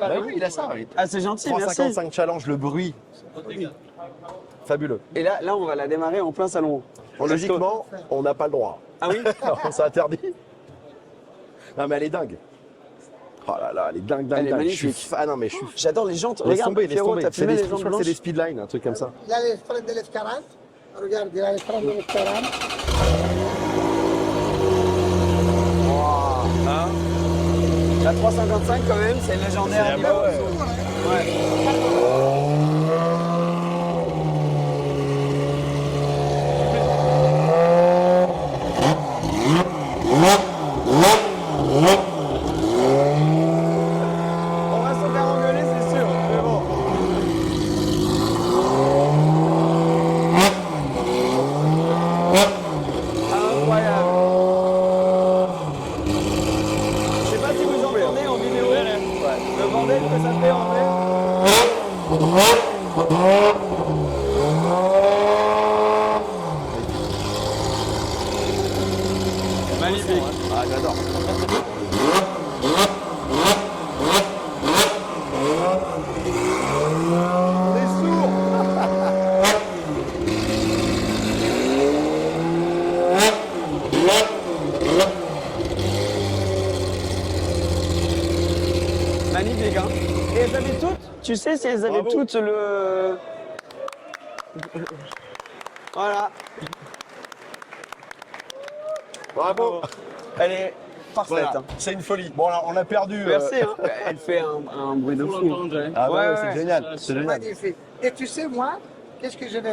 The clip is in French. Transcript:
Bah oui, il a ça. Ah, c'est gentil, merci. 355 challenge, le bruit. Fabuleux. Et là, on va la démarrer en plein salon. Logiquement, on n'a pas le droit. Ah oui? On s'est interdit. Non, mais elle est dingue. Oh là là, elle est dingue, dingue, Elle est dingue. magnifique. Ah non, mais je suis. J'adore les jantes. Laisse Regarde, tomber, laisse Pierrot, tomber. t'as C'est filmé des, les je jantes crois que c'est blanches? des speedlines, un truc comme ça. Il a les freins de l'F40. Regarde, il a les freins de l'F40. Hein? La 355 quand même, c'est légendaire. On va se faire engueuler, c'est sûr. Mais bon. Incroyable. Je sais pas si vous entendez en vidéo le bordel que ça fait en vrai. Magnifique. Ah, j'adore. On est sourds. Magnifique, hein. Et elles avaient toutes, tu sais si elles avaient Bravo. toutes le... Voilà. Bravo. Elle est parfaite. Voilà, Hein. c'est une folie. Bon, alors, on a perdu. Merci, hein. Elle fait un bruit de fou. Ah ouais, Ouais, c'est ouais. génial. C'est génial. Magnifique. Et tu sais, moi, qu'est-ce que je vais